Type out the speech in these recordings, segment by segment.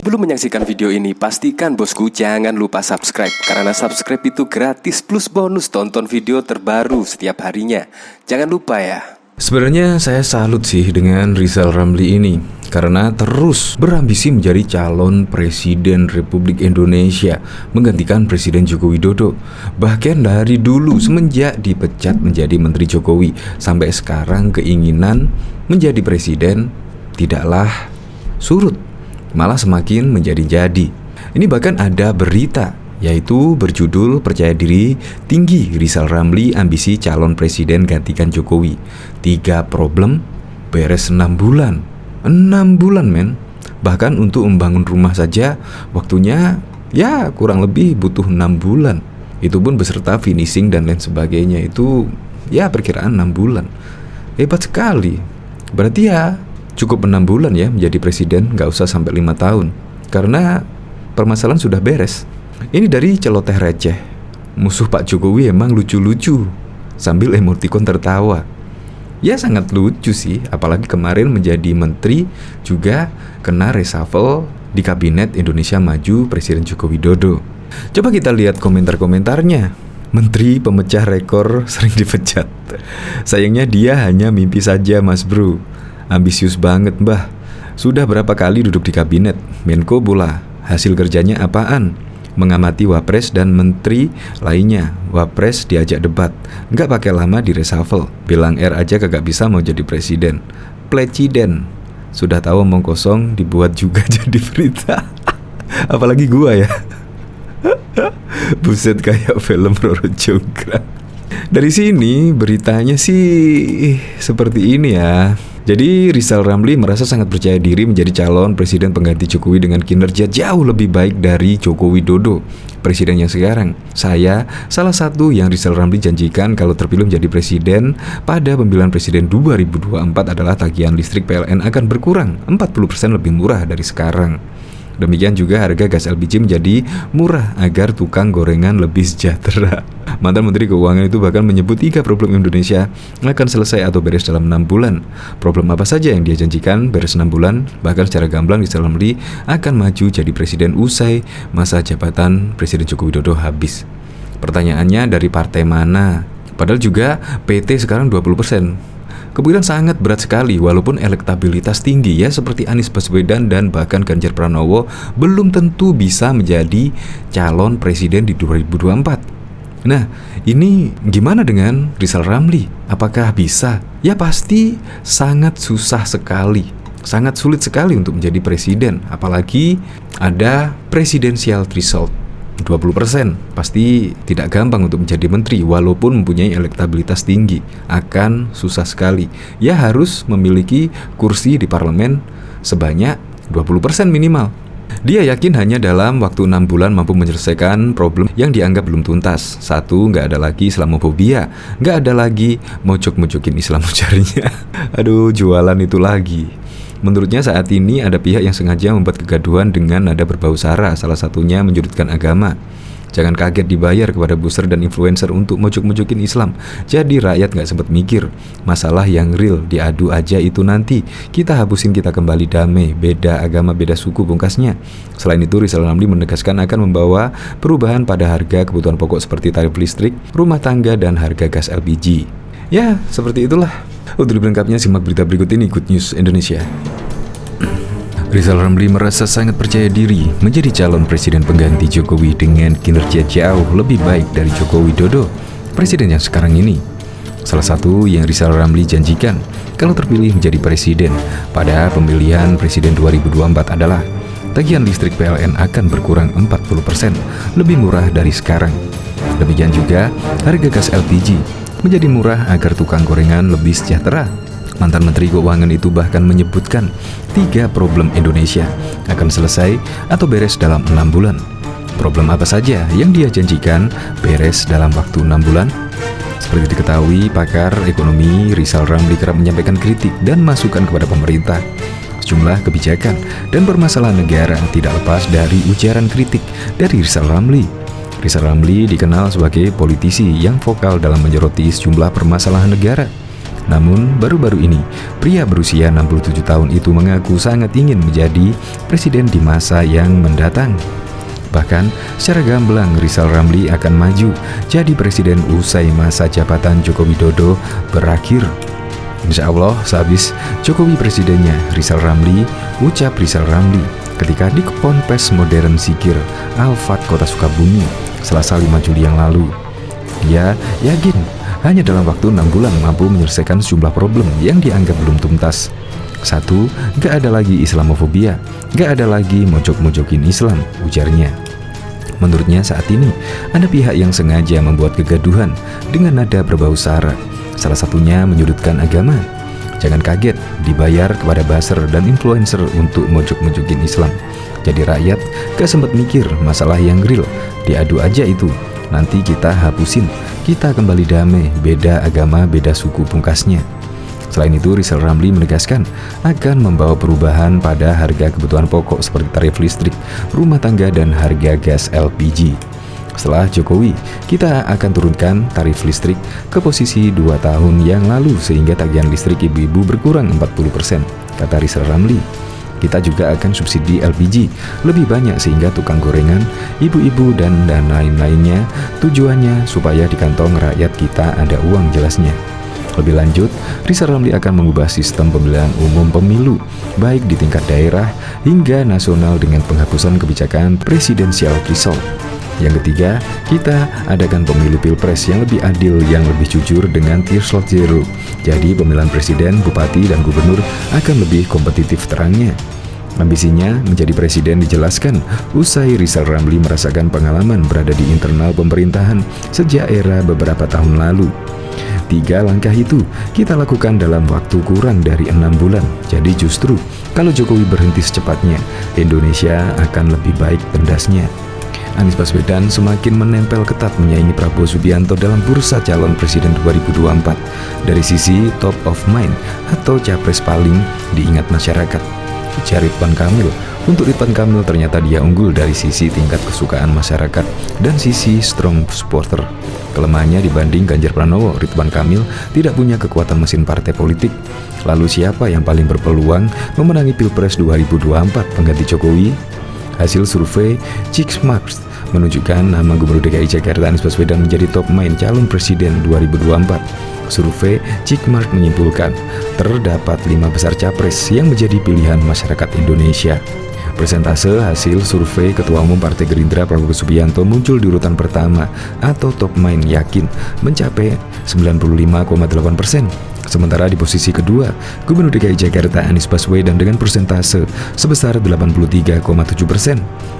Sebelum menyaksikan video ini, pastikan bosku jangan lupa subscribe. Karena subscribe itu gratis plus bonus tonton video terbaru setiap harinya. Jangan lupa ya. Sebenarnya saya salut sih dengan Rizal Ramli ini karena terus berambisi menjadi calon Presiden Republik Indonesia menggantikan Presiden Joko Widodo. Bahkan dari dulu semenjak dipecat menjadi Menteri Jokowi sampai sekarang keinginan menjadi Presiden tidaklah surut, malah semakin menjadi-jadi. Ini bahkan ada berita yaitu berjudul "Percaya Diri Tinggi Rizal Ramli Ambisi Calon Presiden Gantikan Jokowi. 3 problem beres 6 bulan. 6 bulan men. Bahkan untuk membangun rumah saja waktunya ya kurang lebih butuh 6 bulan. Itu pun beserta finishing dan lain sebagainya. Itu ya perkiraan 6 bulan. Hebat sekali. Berarti ya cukup 6 bulan ya menjadi presiden, gak usah sampai 5 tahun. Karena permasalahan sudah beres. Ini dari celoteh receh. Musuh Pak Jokowi emang lucu-lucu sambil emotikon tertawa. Ya sangat lucu sih, apalagi kemarin menjadi menteri juga kena reshuffle di Kabinet Indonesia Maju Presiden Joko Widodo. Coba kita lihat komentar-komentarnya. Menteri pemecah rekor sering dipecat. Sayangnya dia hanya mimpi saja mas bro. Ambisius banget mbah. Sudah berapa kali duduk di kabinet, Menko bola. Hasil kerjanya apaan? Mengamati wapres dan menteri lainnya. Wapres diajak debat, nggak pakai lama di reshuffle. Bilang R aja kagak bisa mau jadi presiden. Pleciden. Sudah tahu omong kosong dibuat juga jadi berita. Apalagi gua ya. Buset kayak film Roro Jonggrang. Dari sini beritanya sih seperti ini ya. Jadi Rizal Ramli merasa sangat percaya diri menjadi calon presiden pengganti Jokowi dengan kinerja jauh lebih baik dari Joko Widodo, presiden yang sekarang. Saya salah satu yang Rizal Ramli janjikan kalau terpilih menjadi presiden pada pemilihan presiden 2024 adalah tagihan listrik PLN akan berkurang 40% lebih murah dari sekarang. Demikian juga harga gas LPG menjadi murah agar tukang gorengan lebih sejahtera. Mantan Menteri Keuangan itu bahkan menyebut 3 problem Indonesia akan selesai atau beres dalam 6 bulan. Problem apa saja yang dia janjikan beres 6 bulan, bahkan secara gamblang Rizal Ramli akan maju jadi presiden usai masa jabatan Presiden Joko Widodo habis. Pertanyaannya dari partai mana? Padahal juga PT sekarang 20%. Kemungkinan sangat berat sekali walaupun elektabilitas tinggi ya seperti Anies Baswedan dan bahkan Ganjar Pranowo belum tentu bisa menjadi calon presiden di 2024. Nah, ini gimana dengan Rizal Ramli? Apakah bisa? Ya pasti sangat susah sekali. Sangat sulit sekali untuk menjadi presiden, apalagi ada presidensial threshold 20%. Pasti tidak gampang untuk menjadi menteri walaupun mempunyai elektabilitas tinggi. Akan susah sekali. Ya harus memiliki kursi di parlemen sebanyak 20% minimal. Dia yakin hanya dalam waktu 6 bulan mampu menyelesaikan problem yang dianggap belum tuntas. 1, nggak ada lagi Islamofobia, nggak ada lagi mojok-mojokin Islam ujarnya. Aduh, jualan itu lagi. Menurutnya saat ini ada pihak yang sengaja membuat kegaduhan dengan nada berbau sara, salah satunya menyudutkan agama. Jangan kaget dibayar kepada booster dan influencer untuk mojok-mojokin Islam. Jadi rakyat gak sempat mikir. Masalah yang real diadu aja itu nanti. Kita hapusin, kita kembali damai. Beda agama, beda suku pungkasnya. Selain itu Rizal Ramli menegaskan akan membawa perubahan pada harga kebutuhan pokok seperti tarif listrik, rumah tangga, dan harga gas LPG. Ya, seperti itulah. Untuk lengkapnya simak berita berikut ini. Good News Indonesia. Rizal Ramli merasa sangat percaya diri menjadi calon presiden pengganti Jokowi dengan kinerja jauh lebih baik dari Joko Widodo, presiden yang sekarang ini. Salah satu yang Rizal Ramli janjikan kalau terpilih menjadi presiden pada pemilihan presiden 2024 adalah tagihan listrik PLN akan berkurang 40% lebih murah dari sekarang. Demikian juga harga gas LPG menjadi murah agar tukang gorengan lebih sejahtera. Mantan Menteri Keuangan itu bahkan menyebutkan 3 problem Indonesia akan selesai atau beres dalam 6 bulan. Problem apa saja yang dia janjikan beres dalam waktu 6 bulan? Seperti diketahui, pakar ekonomi Rizal Ramli kerap menyampaikan kritik dan masukan kepada pemerintah. Sejumlah kebijakan dan permasalahan negara tidak lepas dari ujaran kritik dari Rizal Ramli. Rizal Ramli dikenal sebagai politisi yang vokal dalam menyoroti sejumlah permasalahan negara. Namun baru-baru ini, pria berusia 67 tahun itu mengaku sangat ingin menjadi presiden di masa yang mendatang. Bahkan secara gamblang Rizal Ramli akan maju jadi presiden usai masa jabatan Joko Widodo berakhir. Insya Allah sehabis Jokowi presidennya, Rizal Ramli, ucap Rizal Ramli ketika di Ponpes Modern Sikir, Al-Fat, Kota Sukabumi, Selasa 5 Juli yang lalu. Dia yakin hanya dalam waktu 6 bulan mampu menyelesaikan sejumlah problem yang dianggap belum tuntas. 1. Gak ada lagi Islamofobia, gak ada lagi mojok-mojokin Islam, ujarnya. Menurutnya saat ini ada pihak yang sengaja membuat kegaduhan dengan nada berbau sara. Salah satunya menyudutkan agama. Jangan kaget dibayar kepada buzzer dan influencer untuk mojok-mojokin Islam. Jadi rakyat gak sempat mikir masalah yang real, diadu aja itu. Nanti kita hapusin, kita kembali damai, beda agama, beda suku, pungkasnya. Selain itu, Rizal Ramli menegaskan akan membawa perubahan pada harga kebutuhan pokok seperti tarif listrik, rumah tangga, dan harga gas LPG. Setelah Jokowi, kita akan turunkan tarif listrik ke posisi 2 tahun yang lalu sehingga tagihan listrik ibu-ibu berkurang 40%, kata Rizal Ramli. Kita juga akan subsidi LPG lebih banyak sehingga tukang gorengan, ibu-ibu, dan lain-lainnya, tujuannya supaya di kantong rakyat kita ada uang jelasnya. Lebih lanjut, Rizal Ramli akan mengubah sistem pemilihan umum pemilu, baik di tingkat daerah hingga nasional dengan penghapusan kebijakan presidensial threshold. Yang ketiga, kita adakan pemilu pilpres yang lebih adil, yang lebih jujur dengan threshold zero. Jadi pemilihan presiden, bupati, dan gubernur akan lebih kompetitif, terangnya. Ambisinya menjadi presiden dijelaskan usai Rizal Ramli merasakan pengalaman berada di internal pemerintahan sejak era beberapa tahun lalu. 3 langkah itu kita lakukan dalam waktu kurang dari 6 bulan. Jadi justru kalau Jokowi berhenti secepatnya, Indonesia akan lebih baik tendasnya. Anies Baswedan semakin menempel ketat menyaingi Prabowo Subianto dalam bursa calon presiden 2024 dari sisi top of mind atau capres paling diingat masyarakat. Ujar Ridwan Kamil. Untuk Ridwan Kamil ternyata dia unggul dari sisi tingkat kesukaan masyarakat dan sisi strong supporter. Kelemahannya dibanding Ganjar Pranowo, Ridwan Kamil tidak punya kekuatan mesin partai politik. Lalu siapa yang paling berpeluang memenangi Pilpres 2024 pengganti Jokowi? Hasil survei Checkmarx menunjukkan nama Gubernur DKI Jakarta Anies Baswedan menjadi top main calon presiden 2024. Survei Checkmarx menyimpulkan terdapat 5 besar capres yang menjadi pilihan masyarakat Indonesia. Persentase hasil survei Ketua Umum Partai Gerindra Prabowo Subianto muncul di urutan pertama atau top main yakin mencapai 95,8%. Sementara di posisi kedua, Gubernur DKI Jakarta Anies Baswedan dengan persentase sebesar 83,7%.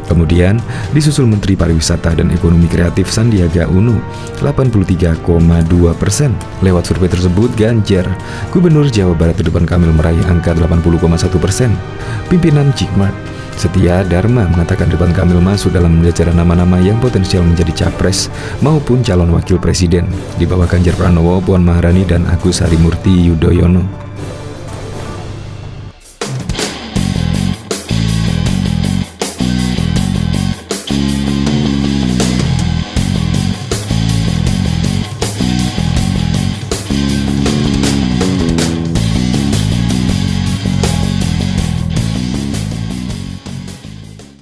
Kemudian disusul Menteri Pariwisata dan Ekonomi Kreatif Sandiaga Uno 83,2%. Lewat survei tersebut, Ganjar, Gubernur Jawa Barat Ridwan Kamil meraih angka 80,1%. Pimpinan Checkmarx Setia Dharma mengatakan Ridwan Kamil masuk dalam jajaran nama-nama yang potensial menjadi capres maupun calon wakil presiden di bawah Ganjar Pranowo, Puan Maharani, dan Agus Harimurti Yudhoyono.